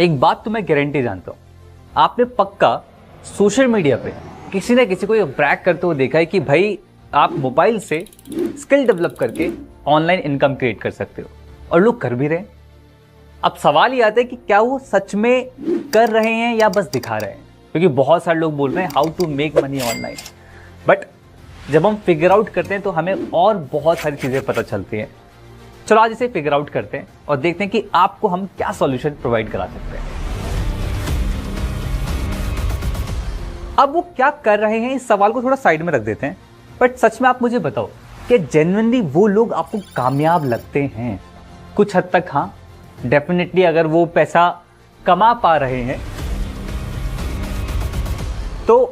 एक बात तो मैं गारंटी जानता हूँ, आपने पक्का सोशल मीडिया पे किसी न किसी को ये ब्रैग करते हुए देखा है कि भाई आप मोबाइल से स्किल डेवलप करके ऑनलाइन इनकम क्रिएट कर सकते हो, और लोग कर भी रहे हैं। अब सवाल ये आता है कि क्या वो सच में कर रहे हैं या बस दिखा रहे हैं, क्योंकि बहुत सारे लोग बोल रहे हैं how to make money online, but जब हम फिगर आउट करते हैं तो हमें और बहुत सारी चीज़ें पता चलती हैं। चलो आज इसे फिगर आउट करते हैं और देखते हैं कि आपको हम क्या सॉल्यूशन प्रोवाइड करा सकते हैं। अब वो क्या कर रहे हैं इस सवाल को थोड़ा साइड में रख देते हैं, बट सच में आप मुझे बताओ कि जेन्युइनली वो लोग आपको कामयाब लगते हैं? कुछ हद तक हाँ, डेफिनेटली अगर वो पैसा कमा पा रहे हैं तो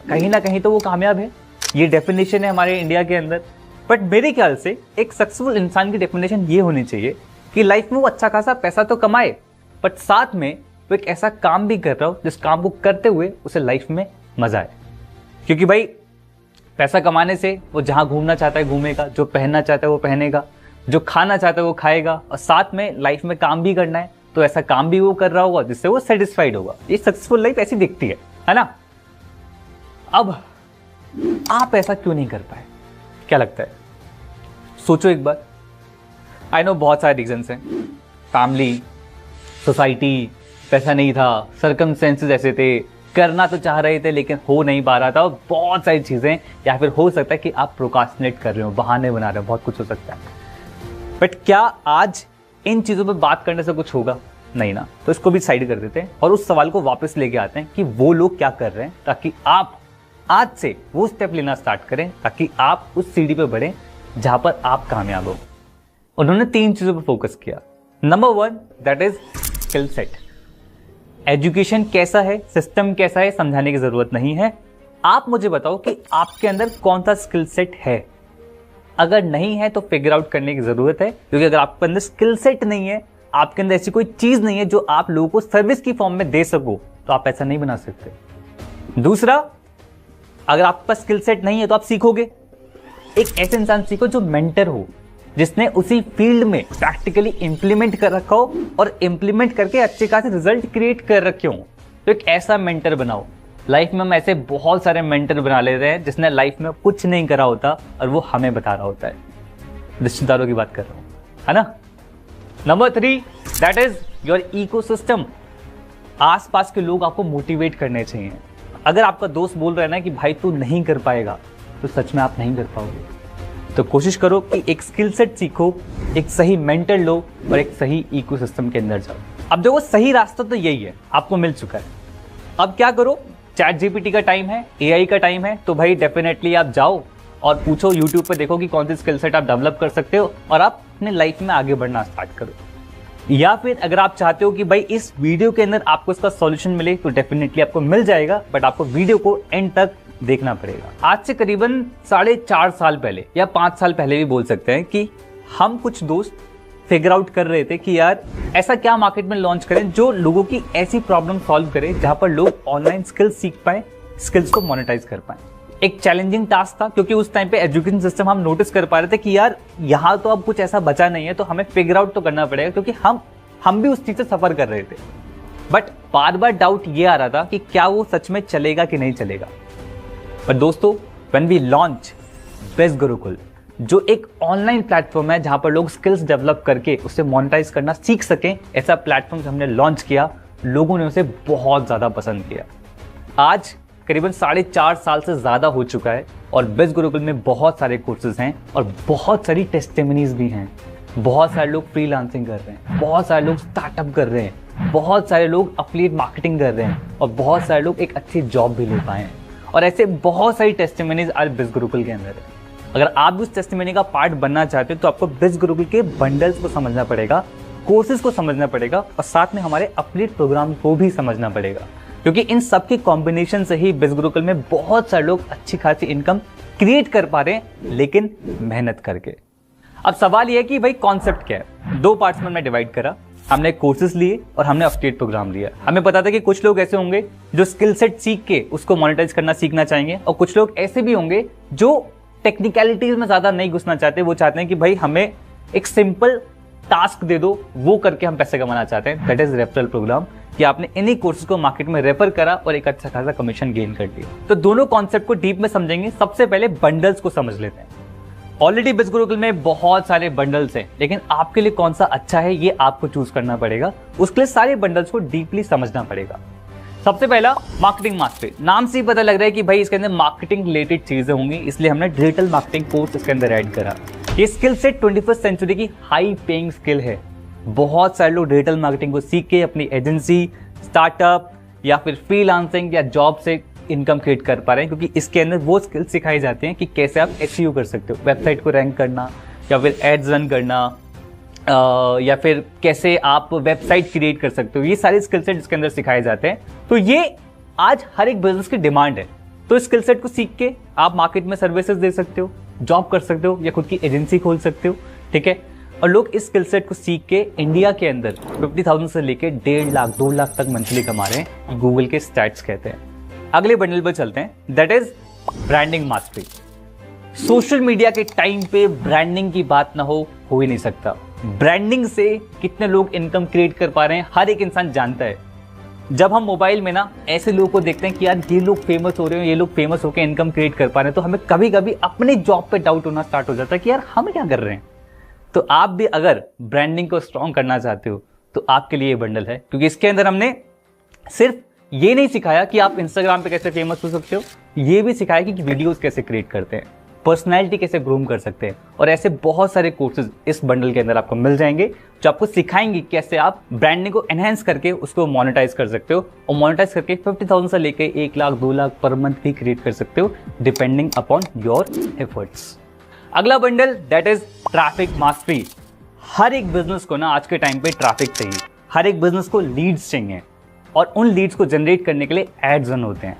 कहीं ना कहीं तो वो कामयाब है। ये डेफिनेशन है हमारे इंडिया के अंदर। बट मेरे ख्याल से एक सक्सेसफुल इंसान की डेफिनेशन ये होनी चाहिए कि लाइफ में वो अच्छा खासा पैसा तो कमाए, बट साथ में वो एक ऐसा काम भी कर रहा हो जिस काम को करते हुए उसे लाइफ में मजा आए। क्योंकि भाई पैसा कमाने से वो जहां घूमना चाहता है घूमेगा, जो पहनना चाहता है वो पहनेगा, जो खाना चाहता है वो खाएगा, और साथ में लाइफ में काम भी करना है तो ऐसा काम भी वो कर रहा होगा जिससे वो सेटिस्फाइड होगा। ये सक्सेसफुल लाइफ ऐसी दिखती है ना। अब आप ऐसा क्यों नहीं कर पाए? क्या लगता है? सोचो एक बार। आई नो बहुत सारे रीजंस हैं, फैमिली, सोसाइटी, पैसा नहीं था, सर्कमस्टेंसेस ऐसे थे, करना तो चाह रहे थे लेकिन हो नहीं पा रहा था, और बहुत सारी चीजें, या फिर हो सकता है कि आप प्रोकास्टिनेट कर रहे हो, बहाने बना रहे हो, बहुत कुछ हो सकता है। बट क्या आज इन चीजों पर बात करने से कुछ होगा? नहीं ना। तो इसको भी साइड कर देते हैं और उस सवाल को वापस लेके आते हैं कि वो लोग क्या कर रहे हैं, ताकि आप आज से वो स्टेप लेना स्टार्ट करें, ताकि आप उस सीढ़ी पे बढ़ें जहां पर आप कामयाब हो। उन्होंने 3 चीजों पर फोकस किया। Number 1 that is skill set. Education कैसा है, सिस्टम कैसा है, समझाने की जरूरत नहीं है। आप मुझे बताओ कि आपके अंदर कौन सा स्किल सेट है। अगर नहीं है तो फिगर आउट करने की जरूरत है, क्योंकि अगर आपके अंदर स्किल सेट नहीं है, आपके अंदर ऐसी कोई चीज नहीं है जो आप लोगों को सर्विस की फॉर्म में दे सको, तो आप ऐसा नहीं बना सकते। दूसरा, अगर आपके पास स्किल सेट नहीं है तो आप सीखोगे। एक ऐसे इंसान सीखो जो मेंटर हो, जिसने उसी फील्ड में प्रैक्टिकली इंप्लीमेंट कर रखा हो और इंप्लीमेंट करके अच्छे खासे रिजल्ट क्रिएट कर रखे हो। तो एक ऐसा मेंटर बनाओ। लाइफ में हम ऐसे बहुत सारे मेंटर बना लेते हैं जिसने लाइफ में कुछ नहीं करा होता और वो हमें बता रहा होता है। रिश्तेदारों की बात कर रहा हूं, है ना। Number 3 that is your ecosystem. आसपास के लोग आपको मोटिवेट करने चाहिए। अगर आपका दोस्त बोल रहा है ना कि भाई तू नहीं कर पाएगा, तो सच में आप नहीं कर पाओगे। तो कोशिश करो कि एक स्किल सेट सीखो, एक सही मेंटर लो और एक सही इकोसिस्टम के अंदर जाओ। अब देखो सही रास्ता तो यही है, आपको मिल चुका है। अब क्या करो, चैट जीपीटी का टाइम है, एआई का टाइम है, तो भाई डेफिनेटली आप जाओ और पूछो, यूट्यूब पे देखो कि कौन सी स्किल सेट आप डेवलप कर सकते हो और आप अपने लाइफ में आगे बढ़ना स्टार्ट करो। या फिर अगर आप चाहते हो कि भाई इस वीडियो के अंदर आपको इसका सॉल्यूशन मिले, तो डेफिनेटली आपको मिल जाएगा, बट आपको वीडियो को एंड तक देखना पड़ेगा। आज से करीबन 4.5 साल पहले या 5 साल पहले भी बोल सकते हैं कि हम कुछ दोस्त फिगर आउट कर रहे थे कि यार ऐसा क्या मार्केट में लॉन्च करें जो लोगों की ऐसी प्रॉब्लम सॉल्व करे, जहां पर लोग ऑनलाइन स्किल्स सीख पाए, स्किल्स को मोनेटाइज कर पाए। एक चैलेंजिंग टास्क था, क्योंकि उस टाइम पे एजुकेशन सिस्टम हम नोटिस कर पा रहे थे कि यार यहाँ तो अब कुछ ऐसा बचा नहीं है, तो हमें फिगर आउट तो करना पड़ेगा, क्योंकि हम भी उस चीज से सफर कर रहे थे। बट बार बार डाउट ये आ रहा था कि क्या वो सच में चलेगा कि नहीं चलेगा। पर दोस्तों, when we launch best Gurukul, जो एक ऑनलाइन प्लेटफॉर्म है जहां पर लोग स्किल्स डेवलप करके उसे मोनेटाइज करना सीख सकें, ऐसा प्लेटफॉर्म हमने लॉन्च किया, लोगों ने उसे बहुत ज्यादा पसंद किया। आज करीबन 4.5 साल से ज्यादा हो चुका है और बेस्ट गुरुकुल में बहुत सारे कोर्सेज हैं और बहुत सारी टेस्टिमनीज भी हैं। बहुत सारे लोग फ्रीलांसिंग कर रहे हैं, बहुत सारे लोग स्टार्टअप कर रहे हैं, बहुत सारे लोग एफिलिएट मार्केटिंग कर रहे हैं और बहुत सारे लोग एक अच्छी जॉब भी ले पाए हैं। और ऐसे बहुत सारी टेस्टिमनीज आज बेस्ट गुरुकुल के अंदर है। अगर आप भी उस टेस्टिमनी का पार्ट बनना चाहते हो तो आपको बेस्ट गुरुकुल के बंडल्स को समझना पड़ेगा, कोर्सेज को समझना पड़ेगा और साथ में हमारे एफिलिएट प्रोग्राम को भी समझना पड़ेगा, क्योंकि इन सब के कॉम्बिनेशन से ही बेस्ट गुरुकुल में बहुत सारे लोग अच्छी खासी इनकम क्रिएट कर पा रहे हैं, लेकिन मेहनत करके। अब सवाल यह है कि भाई कॉन्सेप्ट क्या है। 2 पार्ट्स में मैं डिवाइड करा। हमने कोर्सेज लिए और हमने एफिलिएट प्रोग्राम लिया। हमें पता था कि कुछ लोग ऐसे होंगे जो स्किल सेट सीख के उसको मोनेटाइज करना सीखना चाहेंगे, और कुछ लोग ऐसे भी होंगे जो टेक्निकलिटीज में ज्यादा नहीं घुसना चाहते। वो चाहते हैं कि भाई हमें एक सिंपल टास्क दे दो, वो करके हम पैसे कमाना चाहते हैं। दैट इज रेफरल प्रोग्राम, कि आपने इन्हीं कोर्सेज को मार्केट में रेफर करा और एक अच्छा खासा कमीशन गेन कर लिया। तो दोनों कॉन्सेप्ट को डीप में समझेंगे। सबसे पहले बंडल्स को समझ लेते हैं। ऑलरेडी बिज गुरुकुल में बहुत सारे बंडल्स हैं, लेकिन आपके लिए कौन सा अच्छा है ये आपको चूज करना पड़ेगा। उसके लिए सारे बंडल्स को डीपली समझना पड़ेगा। सबसे पहला मार्केटिंग मास्टरी। नाम से ही पता लग रहा है कि भाई इसके अंदर मार्केटिंग रिलेटेड चीजें होंगी, इसलिए हमने डिजिटल मार्केटिंग कोर्स इसके अंदर ऐड करा। ये स्किल सेट 21st सेंचुरी की हाई पेइंग स्किल है। बहुत सारे लोग डिजिटल मार्केटिंग को सीख के अपनी एजेंसी, स्टार्टअप या फिर फ्रीलांसिंग या जॉब से इनकम क्रिएट कर पा रहे हैं, क्योंकि इसके अंदर वो स्किल्स सिखाई जाती हैं कि कैसे आप एसईओ कर सकते हो, वेबसाइट को रैंक करना या फिर एड्स रन करना, या फिर कैसे आप वेबसाइट क्रिएट कर सकते हो। ये सारे स्किल सेट इसके अंदर सिखाए जाते हैं। तो ये आज हर एक बिजनेस की डिमांड है। तो इस स्किल सेट को सीख के आप मार्केट में सर्विसेज दे सकते हो, जॉब कर सकते हो या खुद की एजेंसी खोल सकते हो। ठीक है, और लोग इस स्किल सेट को सीख के इंडिया के अंदर 50,000 से लेके 1.5 लाख 2 लाख तक मंथली कमा रहे हैं। गूगल के स्टैट्स कहते हैं। अगले बंडल पर चलते हैं, that is branding mastery. Social media के टाइम पे ब्रांडिंग की बात ना हो ही नहीं सकता। ब्रांडिंग से कितने लोग इनकम क्रिएट कर पा रहे हैं हर एक इंसान जानता है। जब हम मोबाइल में ना ऐसे लोगों को देखते हैं कि यार ये लोग फेमस हो रहे हैं, ये लोग फेमस होकर इनकम क्रिएट कर पा रहे हैं, तो हमें कभी कभी अपने जॉब पे डाउट होना स्टार्ट हो जाता है कि यार हम क्या कर रहे हैं। तो आप भी अगर ब्रांडिंग को स्ट्रॉन्ग करना चाहते हो तो आपके लिए ये बंडल है, क्योंकि इसके अंदर हमने सिर्फ ये नहीं सिखाया कि आप इंस्टाग्राम पे कैसे फेमस हो सकते हो, ये भी सिखाया कि वीडियोस कैसे क्रिएट करते हैं, पर्सनैलिटी कैसे ग्रूम कर सकते हैं। और ऐसे बहुत सारे कोर्सेज इस बंडल के अंदर आपको मिल जाएंगे जो आपको सिखाएंगे कैसे आप ब्रांडिंग को एनहेंस करके उसको मोनेटाइज कर सकते हो, और मोनेटाइज करके 50,000 से लेके 1 लाख 2 लाख पर मंथ भी क्रिएट कर सकते हो, डिपेंडिंग अपॉन योर एफर्ट्स। अगला bundle that is traffic mastery. हर एक बिजनेस को ना आज के टाइम पे ट्रैफिक चाहिए, हर एक बिजनेस को लीड्स चाहिए, और उन लीड्स को जनरेट करने के लिए एड्स रन होते हैं।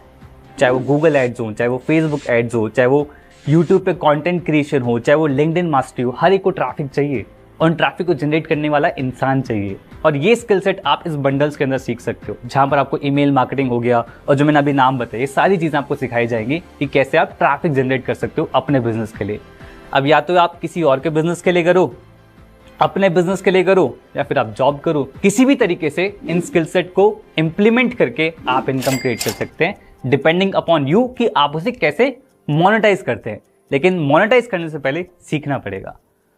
चाहे वो गूगल एड्स हो, चाहे वो फेसबुक एड्स हो, चाहे वो यूट्यूब पे कंटेंट क्रिएशन हो, चाहे वो लिंक्डइन मास्टरी हो, हर एक को ट्रैफिक चाहिए और उन ट्रैफिक को जनरेट करने वाला इंसान चाहिए। और ये स्किल सेट आप इस बंडल्स के अंदर सीख सकते हो, जहां पर आपको ईमेल मार्केटिंग हो गया और जो मैंने अभी नाम बताया, ये सारी चीजें आपको सिखाई जाएंगी कि कैसे आप ट्रैफिक जनरेट कर सकते हो अपने बिजनेस के लिए। अब या तो आप किसी और के बिजनेस के लिए करो, अपने बिजनेस के लिए करो, या फिर आप जॉब करो, किसी भी तरीके से इन स्किल सेट को इंप्लीमेंट करके आप इनकम क्रिएट कर सकते हैं, डिपेंडिंग अपॉन यू कि आप उसे कैसे मोनेटाइज करते हैं। लेकिन मोनेटाइज करने से पहले सीखना पड़ेगा,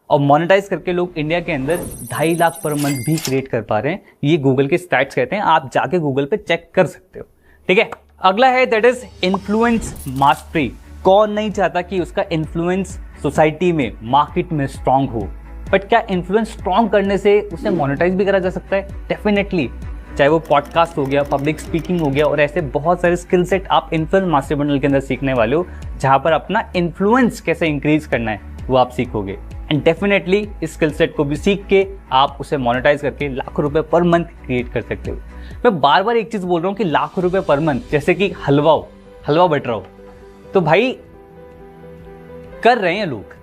और मोनेटाइज करके लोग इंडिया के अंदर 2.5 लाख पर मंथ भी क्रिएट कर पा रहे हैं। ये गूगल के स्टैट्स कहते हैं, आप जाके गूगल पे चेक कर सकते हो। ठीक है, अगला है दैट इज इन्फ्लुएंस मास्टरी। कौन नहीं चाहता कि उसका इन्फ्लुएंस सोसाइटी में, मार्केट में स्ट्रांग हो, बट क्या इन्फ्लुएंस स्ट्रांग करने से उसे मोनेटाइज भी करा जा सकता है? डेफिनेटली। चाहे वो पॉडकास्ट हो गया, पब्लिक स्पीकिंग हो गया, और ऐसे बहुत सारे स्किल सेट आप इन्फ्लुएंस मास्टर बंडल के अंदर सीखने वाले हो, जहां पर अपना इन्फ्लुएंस कैसे इंक्रीज करना है वो आप सीखोगे। एंड डेफिनेटली इस स्किल सेट को भी सीख के आप उसे मोनेटाइज करके लाखों रुपए पर मंथ क्रिएट कर सकते हो। मैं बार बार एक चीज बोल रहा हूँ कि लाखों रुपए पर मंथ, जैसे कि हलवा बट रहा हो, तो भाई कर रहे हैं लोग।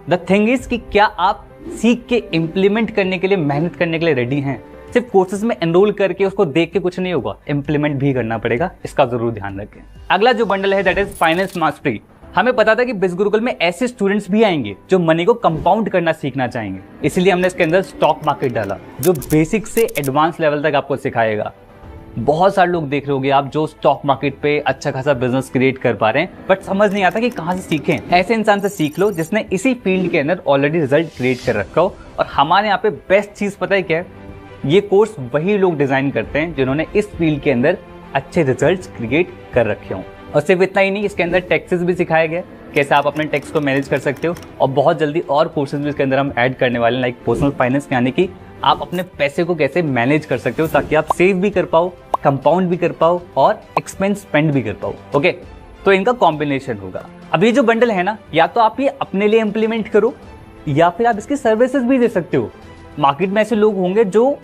द थिंग इज कि क्या आप सीख के इंप्लीमेंट करने के लिए, मेहनत करने के लिए रेडी हैं? सिर्फ कोर्सेज में एनरोल करके उसको देख के कुछ नहीं होगा, इंप्लीमेंट भी करना पड़ेगा, इसका जरूर ध्यान रखें। अगला जो बंडल है दैट इज फाइनेंस मास्टरी। हमें पता था कि बिज गुरुकुल में ऐसे स्टूडेंट्स भी आएंगे जो मनी को कंपाउंड करना सीखना चाहेंगे, इसलिए हमने इसके अंदर स्टॉक मार्केट डाला, जो बेसिक से एडवांस लेवल तक आपको सिखाएगा। बहुत सारे लोग देख रहे होंगे आप जो स्टॉक मार्केट पे अच्छा खासा बिजनेस क्रिएट कर पा रहे हैं, बट समझ नहीं आता कि कहां से सीखें। ऐसे इंसान से सीख लो जिसने इसी फील्ड के अंदर ऑलरेडी रिजल्ट क्रिएट कर रखा हो। और हमारे यहाँ पे बेस्ट चीज पता है क्या है? ये कोर्स वही लोग डिजाइन करते हैं जिन्होंने इस फील्ड के अंदर अच्छे रिजल्ट्स क्रिएट कर रखे हों। और सिर्फ इतना ही नहीं, इसके अंदर टैक्सेस भी सिखाया गया, कैसे आप अपने टैक्स को मैनेज कर सकते हो। और बहुत जल्दी और कोर्सेज भी इसके अंदर हम ऐड करने वाले हैं, लाइक पर्सनल फाइनेंस, यानी कि आप अपने पैसे को कैसे मैनेज कर सकते हो ताकि आप सेव भी कर पाओ, कंपाउंड भी कर पाओ और एक्सपेंस स्पेंड भी कर पाओ। ओके, तो इनका कॉम्बिनेशन होगा। अब ये जो बंडल है ना, या तो आप ये अपने लिए इंप्लीमेंट करो या फिर आप इसकी सर्विसेज भी दे सकते हो। मार्केट में ऐसे लोग होंगे जो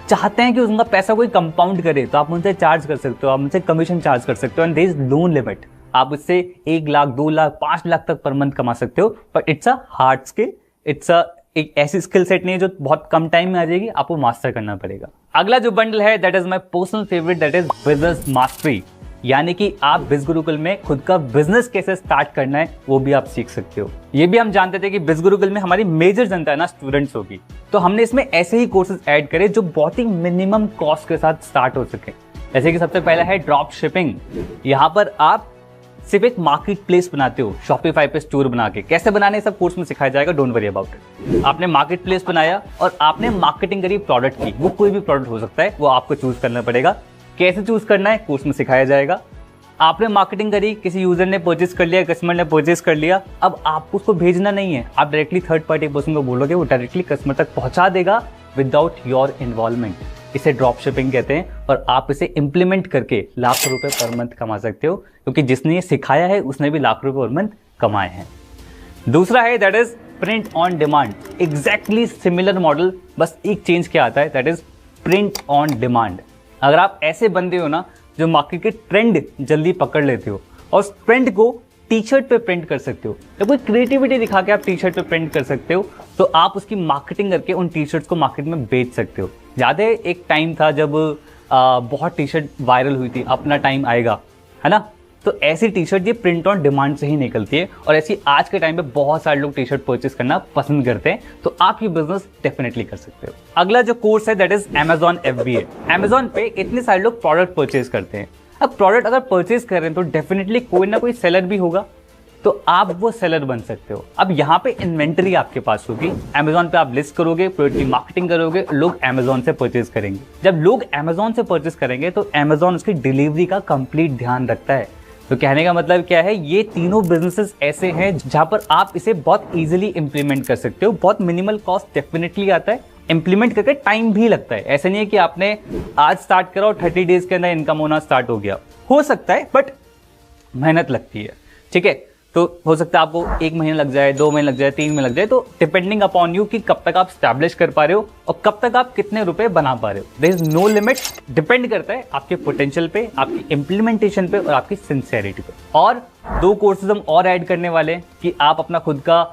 चाहते हैं कि उनका पैसा कोई कंपाउंड करे, तो आप उनसे चार्ज कर सकते हो, आप उनसे कमीशन चार्ज कर सकते हो। And there is no limit, आप उससे 1 लाख 2 लाख 5 लाख तक पर मंथ कमा सकते हो। But it's a hard skill, it's एक ऐसी स्किल सेट नहीं है जो बहुत कम टाइम में आ जाएगी, आपको मास्टर करना पड़ेगा। अगला जो बंडल है that is my personal favourite, that is business mastery. यानी कि आप बिज गुरुकुल में खुद का बिजनेस कैसे स्टार्ट करना है वो भी आप सीख सकते हो। ये भी हम जानते थे कि बिज गुरुकुल में हमारी मेजर जनता है ना स्टूडेंट्स होगी, तो हमने इसमें ऐसे ही कोर्सेज ऐड करे जो बहुत ही मिनिमम कॉस्ट के साथ स्टार्ट हो सके। जैसे कि सबसे पहला है ड्रॉप शिपिंग। यहाँ पर आप सिर्फ एक मार्केट प्लेस बनाते हो, शॉपिफाई पे स्टोर बना के कैसे बनाने सब कोर्स में सिखाया जाएगा, डोंट वरी अबाउट इट। आपने मार्केट प्लेस बनाया और आपने मार्केटिंग करी प्रोडक्ट की, वो कोई भी प्रोडक्ट हो सकता है, वो आपको चूज करना पड़ेगा। कैसे चूज करना है कोर्स में सिखाया जाएगा। आपने मार्केटिंग करी, किसी यूजर ने परचेज कर लिया, कस्टमर ने परचेज कर लिया, अब आपको उसको भेजना नहीं है, आप डायरेक्टली थर्ड पार्टी पर्सन को बोलोगे, वो डायरेक्टली कस्टमर तक पहुंचा देगा विदाउट योर इन्वॉल्वमेंट। इसे ड्रॉप शिपिंग कहते हैं और आप इसे इंप्लीमेंट करके लाखों रुपए पर मंथ कमा सकते हो, क्योंकि जिसने ये सिखाया है उसने भी लाख रुपए पर मंथ कमाए हैं। दूसरा है that is print on demand. Exactly similar model, बस एक चेंज क्या आता है, that is print on demand. अगर आप ऐसे बंदे हो ना जो मार्केट के ट्रेंड जल्दी पकड़ लेते हो और उस ट्रेंड को टी शर्ट पे प्रिंट कर सकते हो, या कोई क्रिएटिविटी दिखा के आप टी शर्ट पे प्रिंट कर सकते हो, तो आप उसकी मार्केटिंग करके उन टी शर्ट्स को मार्केट में बेच सकते हो। याद है एक टाइम था जब बहुत टी शर्ट वायरल हुई थी, अपना टाइम आएगा, है ना, तो ऐसी टी शर्ट ये प्रिंट ऑन डिमांड से ही निकलती है और ऐसी आज के टाइम पे बहुत सारे लोग टी शर्ट परचेस करना पसंद करते हैं, तो आप ये बिजनेस डेफिनेटली कर सकते हो। अगला जो कोर्स है that is Amazon FBA। Amazon पे इतने सारे लोग प्रोडक्ट परचेज करते हैं। अब प्रोडक्ट अगर परचेज कर रहे हैं तो डेफिनेटली कोई ना कोई सेलर भी होगा, तो आप वो सेलर बन सकते हो। अब यहाँ पे इन्वेंटरी आपके पास होगी, Amazon पे आप लिस्ट करोगे, प्रोडक्ट की मार्केटिंग करोगे, लोग Amazon से परचेज करेंगे। जब लोग Amazon से परचेज करेंगे तो Amazon उसकी डिलीवरी का कंप्लीट ध्यान रखता है। तो कहने का मतलब क्या है, ये तीनों बिजनेसेस ऐसे हैं जहां पर आप इसे बहुत इजीली इंप्लीमेंट कर सकते हो। बहुत मिनिमल कॉस्ट डेफिनेटली आता है, इंप्लीमेंट करके टाइम भी लगता है। ऐसा नहीं है कि आपने आज स्टार्ट करा और 30 डेज के अंदर इनकम होना स्टार्ट हो गया, हो सकता है बट मेहनत लगती है, ठीक है। तो हो सकता है आपको 1 महीना लग जाए, 2 महीने लग जाए, 3 महीने लग जाए, तो डिपेंडिंग अपॉन यू कि कब तक आप स्टैब्लिश कर पा रहे हो और कब तक आप कितने रुपए बना पा रहे हो। There is no limit, depend करता है आपके पोटेंशियल पे, आपकी इंप्लीमेंटेशन पे और आपकी सिंसियरिटी पे। और 2 कोर्सेज हम और ऐड करने वाले हैं कि आप अपना खुद का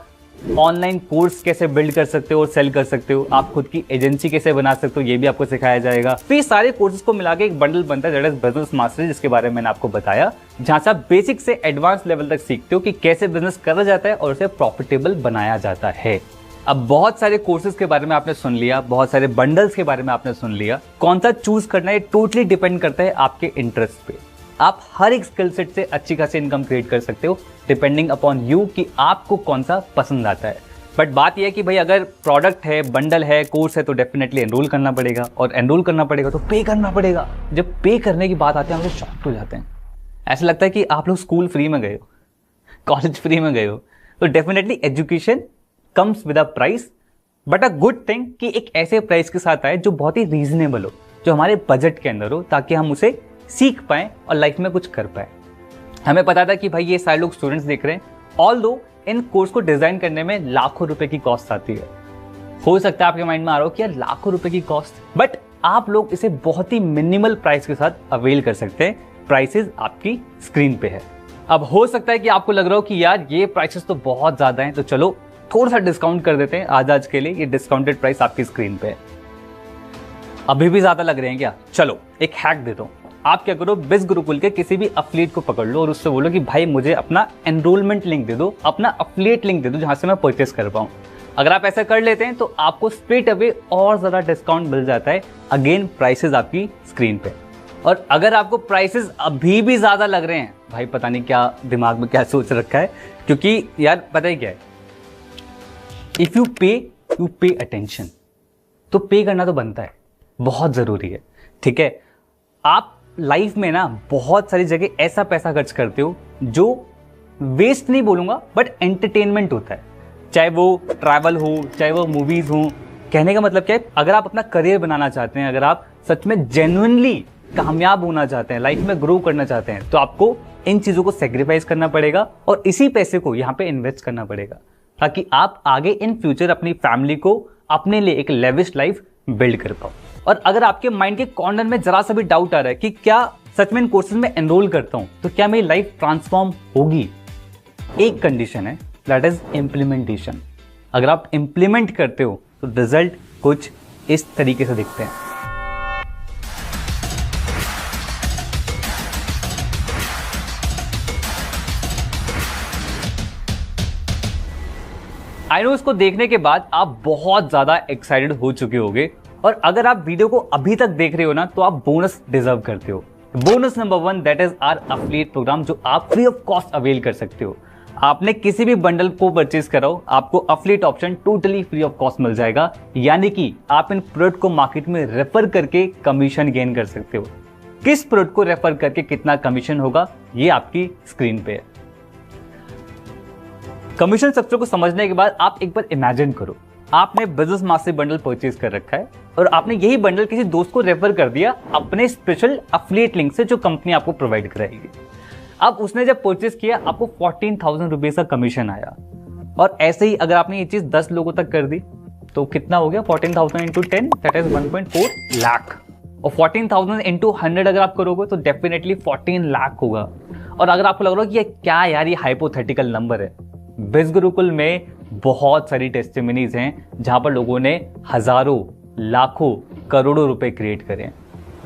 ऑनलाइन कोर्स कैसे बिल्ड कर सकते हो और सेल कर सकते हो, आप खुद की एजेंसी कैसे बना सकते हो, ये भी आपको सिखाया जाएगा। तो ये सारे कोर्सेज को मिला के एक बंडल बनता है दैट इज बिजनेस मास्टरी, जिसके बारे में मैंने आपको बताया, जहां से आप बेसिक से एडवांस लेवल तक सीखते हो कि कैसे बिजनेस करा जाता है और उसे प्रॉफिटेबल बनाया जाता है। अब बहुत सारे कोर्सेज के बारे में आपने सुन लिया, बहुत सारे बंडल्स के बारे में आपने सुन लिया, कौन सा चूज करना है टोटली डिपेंड करता है आपके इंटरेस्ट पे। आप हर एक स्किल सेट से अच्छी खासी इनकम क्रिएट कर सकते हो डिपेंडिंग अपॉन यू कि आपको कौन सा पसंद आता है। बट बात यह है कि भाई अगर प्रोडक्ट है, बंडल है, कोर्स है, तो डेफिनेटली एनरोल करना पड़ेगा, और एनरोल करना पड़ेगा तो पे करना पड़ेगा। जब पे करने की बात आती है हम लोग शॉक्ड हो जाते हैं, ऐसा लगता है कि आप लोग स्कूल फ्री में गए हो, कॉलेज फ्री में गए हो। तो definitely education comes with a price, but a good thing कि एक ऐसे प्राइस के साथ आए जो बहुत ही रीजनेबल हो, जो हमारे बजट के अंदर हो, ताकि हम उसे सीख पाएं और लाइफ में कुछ कर पाए। हमें पता था कि भाई ये सारे लोग स्टूडेंट्स देख रहे हैं, ऑल्दो इन कोर्स को डिजाइन करने में लाखों रुपए की कॉस्ट आती है। हो सकता है आपके माइंड में आ रहा हो कि यार लाखों रुपए की कॉस्ट, बट आप लोग इसे बहुत ही मिनिमल प्राइस के साथ अवेल कर सकते हैं। प्राइसेस आपकी स्क्रीन पे है। अब हो सकता है कि आपको लग रहा हो कि यार ये प्राइसेस तो बहुत ज्यादा हैं, तो चलो थोड़ा सा डिस्काउंट कर देते हैं आज के लिए। ये डिस्काउंटेड प्राइस आपकी स्क्रीन पे है। अभी भी ज्यादा लग रहे हैं क्या? चलो एक हैक देता हूं। आप क्या करो, बिज गुरुकुल के किसी भी अफिलिएट को पकड़ लो और उससे बोलो कि भाई मुझे अपना एनरोलमेंट लिंक दे दो, अपना अफिलिएट लिंक दे दो जहां से मैं परचेस कर पाऊं। अगर आप ऐसा कर लेते हैं तो आपको स्ट्रेट अवे और ज्यादा डिस्काउंट मिल जाता है। अगेन प्राइसेस आपकी स्क्रीन पे। और अगर आपको प्राइसेस अभी भी ज्यादा लग रहे हैं, भाई पता नहीं क्या दिमाग में क्या सोच रखा है, क्योंकि यार पता ही क्या है, इफ यू पे अटेंशन। तो पे करना तो बनता है, बहुत जरूरी है, ठीक है। आप लाइफ में ना बहुत सारी जगह ऐसा पैसा खर्च करते हो जो वेस्ट नहीं बोलूंगा, बट एंटरटेनमेंट होता है। चाहे वो ट्रैवल हो, चाहे वो मूवीज हो। कहने का मतलब क्या है, अगर आप अपना करियर बनाना चाहते हैं, अगर आप सच में जेन्युइनली कामयाब होना चाहते हैं, लाइफ में ग्रो करना चाहते हैं, तो आपको इन चीजों को सेक्रीफाइस करना पड़ेगा और इसी पैसे को यहाँ पे इन्वेस्ट करना पड़ेगा, ताकि आप आगे इन फ्यूचर अपनी फैमिली को, अपने लिए एक लेविश लाइफ बिल्ड कर पाओ। और अगर आपके माइंड के कॉर्नर में जरा सा भी डाउट आ रहा है कि क्या सच में इन कोर्सेज में एनरोल करता हूं तो क्या मेरी लाइफ ट्रांसफॉर्म होगी, एक कंडीशन है, दैट इज इंप्लीमेंटेशन। अगर आप इंप्लीमेंट करते हो तो रिजल्ट कुछ इस तरीके से दिखते हैं। आई नो इसको देखने के बाद आप बहुत ज्यादा एक्साइटेड हो चुके होंगे, और अगर आप वीडियो को अभी तक देख रहे हो ना तो आप बोनस डिजर्व करते हो। Bonus number 1 that is our affiliate program, जो आप फ्री ऑफ कॉस्ट अवेल कर सकते हो। आपने किसी भी बंडल को परचेज कराओ, आपको affiliate option totally free of cost मिल जाएगा, यानी कि आप इन प्रोडक्ट को मार्केट में रेफर करके कमीशन गेन कर सकते हो। किस प्रोडक्ट को रेफर करके कितना कमीशन होगा ये आपकी स्क्रीन पे है। कमीशन स्ट्रक्चर को समझने के बाद आप एक बार इमेजिन करो, आपने बिजनेस मास्टर बंडल परचेज कर रखा है और आपने यही बंडल किसी दोस्त को रेफर कर दिया अपने स्पेशल एफिलिएट लिंक से जो कंपनी आपको प्रोवाइड कराएगी। अब उसने जब परचेज किया आपको 14,000 रुपीज का कमीशन आया, और ऐसे ही अगर आपने ये चीज 10 लोगों तक कर दी तो कितना हो गया 14,000 इंटू 10 दैट इज 1.4 लाख, और 14,000 इंटू 100 अगर आप करोगे तो डेफिनेटली 14 लाख होगा। और अगर आपको लग रहा है कि ये क्या यार ये हाइपोथेटिकल नंबर है, बिज गुरुकुल में बहुत सारी टेस्टिमनीज हैं जहां पर लोगों ने हजारों लाखों करोड़ों रुपए क्रिएट करे हैं।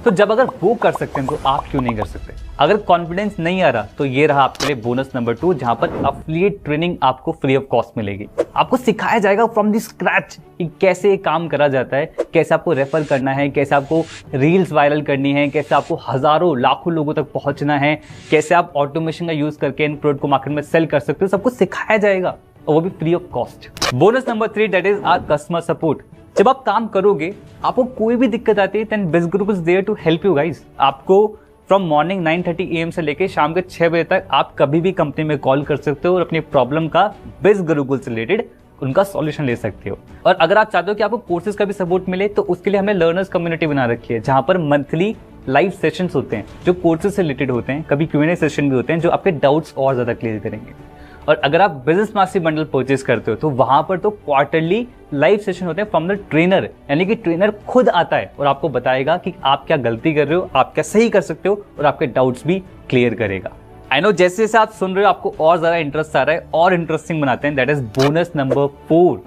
तो जब अगर वो कर सकते हैं तो आप क्यों नहीं कर सकते? अगर कॉन्फिडेंस नहीं आ रहा तो ये रहा आपके लिए बोनस नंबर 2, जहां पर एफिलिएट ट्रेनिंग आपको फ्री ऑफ कॉस्ट मिलेगी। आपको सिखाया जाएगा फ्रॉम द स्क्रैच कि कैसे ये काम करा जाता है, कैसे आपको रेफर करना है, कैसे आपको रील्स वायरल करनी है, कैसे आपको हजारों लाखों लोगों तक पहुंचना है, कैसे आप ऑटोमेशन का यूज करके इन प्रोडक्ट को मार्केट में सेल कर सकते हो, सब कुछ सिखाया जाएगा और वो भी free of cost. Bonus number 3 that is our customer support. जब आप काम करोगे आपको कोई भी दिक्कत आती है then biz group is there to help you guys. आपको फ्रॉम मॉर्निंग 9:30 AM से लेके शाम के 6 बजे तक आप कभी भी कंपनी में कॉल कर सकते हो और अपनी प्रॉब्लम का बिज गुरुकुल से रिलेटेड उनका सॉल्यूशन ले सकते हो। और अगर आप चाहते हो कि आपको कोर्सेज का भी सपोर्ट मिले तो उसके लिए हमने लर्नर्स कम्युनिटी बना रखी है, जहां पर मंथली लाइव सेशंस होते हैं जो कोर्सेज से रिलेटेड होते हैं, कभी Q&A सेशन भी होते हैं जो आपके डाउट्स और ज्यादा क्लियर करेंगे। और अगर आप बिजनेस मास्टर बंडल परचेज करते हो तो वहां पर तो क्वार्टरली लाइव सेशन होते हैं फ्रॉम द ट्रेनर, यानी कि ट्रेनर खुद आता है और आपको बताएगा कि आप क्या गलती कर रहे हो, आप क्या सही कर सकते हो, और आपके डाउट्स भी क्लियर करेगा। आई नो जैसे जैसे आप सुन रहे हो आपको और ज्यादा इंटरेस्ट आ रहा है, और इंटरेस्टिंग बनाते हैं, दैट इज बोनस नंबर 4।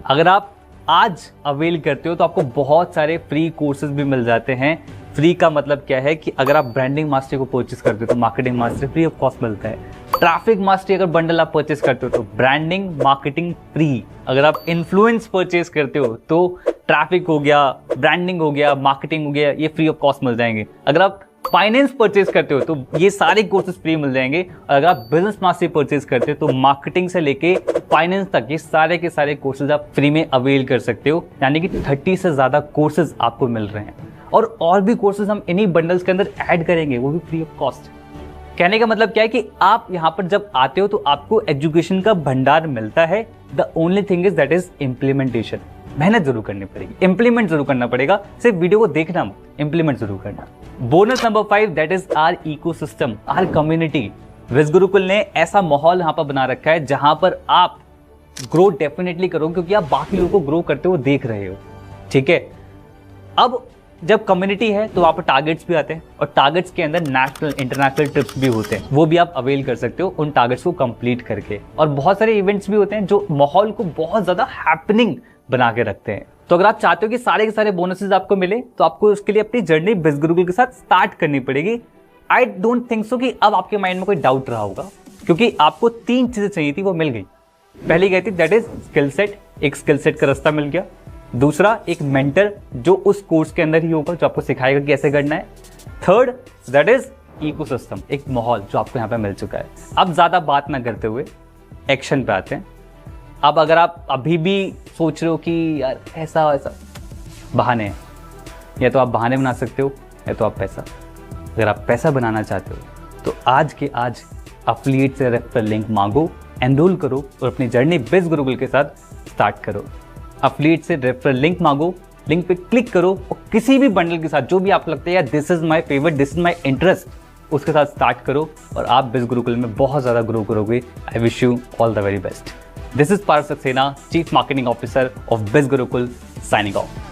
अगर आप आज अवेल करते हो तो आपको बहुत सारे फ्री कोर्सेज भी मिल जाते हैं। फ्री का मतलब क्या है कि अगर आप ब्रांडिंग मास्टरी को परचेज करते हो तो marketing mastery free of cost मिलता है। ट्रैफिक मास्टरी अगर बंडल आप परचेज करते हो तो ब्रांडिंग मार्केटिंग फ्री। अगर आप इन्फ्लुएंस परचेज करते हो तो ट्रैफिक हो गया, ब्रांडिंग हो गया, मार्केटिंग हो गया, ये फ्री ऑफ कॉस्ट मिल जाएंगे। अगर आप फाइनेंस परचेज करते हो तो ये सारे कोर्सेज फ्री मिल जाएंगे। और अगर आप बिजनेस मास्टरी परचेज करते हो तो मार्केटिंग से लेके फाइनेंस तक ये सारे के सारे कोर्सेज आप फ्री में अवेल कर सकते हो, यानी कि 30 से ज्यादा कोर्सेज आपको मिल रहे हैं। और भी कोर्सेज हम इन्हीं बंडल्स के अंदर ऐड करेंगे, वो भी फ्री ऑफ कॉस्ट। कहने का मतलब क्या है कि आप यहाँ पर जब आते हो तो आपको एजुकेशन का भंडार मिलता है। The only thing is that is implementation. मेहनत जरूर करनी पड़ेगी, इंप्लीमेंट जरूर करना पड़ेगा, सिर्फ वीडियो को देखना मत, इंप्लीमेंट जरूर करना। Bonus number 5 that is our ecosystem, our community. Biz Gurukul ने ऐसा माहौल यहाँ पर बना रखा है जहां पर आप ग्रो डेफिनेटली करोगे, क्योंकि आप बाकी लोगों को ग्रो करते हुए देख रहे हो। ठीक है, अब जब कम्युनिटी है तो वहाँ पर टारगेट्स भी आते हैं, और टारगेट्स के अंदर नेशनल इंटरनेशनल ट्रिप्स भी होते हैं, वो भी आप अवेल कर सकते हो उन टारगेट्स को कंप्लीट करके। और बहुत सारे इवेंट्स भी होते हैं जो माहौल को बहुत ज्यादा हैपनिंग बना के रखते हैं। तो अगर आप चाहते हो कि सारे के सारे बोनसेस आपको मिले तो आपको उसके लिए अपनी जर्नी बिज गुरुकुल के साथ स्टार्ट करनी पड़ेगी। आई डोंट थिंक सो कि अब आपके माइंड में कोई डाउट रहा होगा, क्योंकि आपको 3 चीजें चाहिए थी, वो मिल गई। पहली गई थी दैट इज स्किल सेट, एक स्किल सेट का रास्ता मिल गया। दूसरा एक मेंटर जो उस कोर्स के अंदर ही होगा, जो आपको सिखाएगा कि कैसे करना है। थर्ड दैट इज इकोसिस्टम, एक माहौल जो आपको यहाँ पे मिल चुका है। अब ज्यादा बात ना करते हुए एक्शन पे आते हैं। अब अगर आप अभी भी सोच रहे हो कि यार ऐसा ऐसा बहाने हैं, या तो आप बहाने बना सकते हो या तो आप पैसा, अगर आप पैसा बनाना चाहते हो तो आज के आज एफिलिएट से रेफरल लिंक मांगो, एनरोल करो और अपनी जर्नी बिज गुरुकुल के साथ स्टार्ट करो। एफिलिएट से रेफरल लिंक मांगो, लिंक पे क्लिक करो और किसी भी बंडल के साथ जो भी आपको लगता है यार this is my favourite, this is my interest, उसके साथ स्टार्ट करो और आप बिज गुरुकुल में बहुत ज्यादा ग्रो करोगे। I wish you all the very best. This is Paras Saxena, chief marketing officer of बिज गुरुकुल, साइनिंग ऑफ।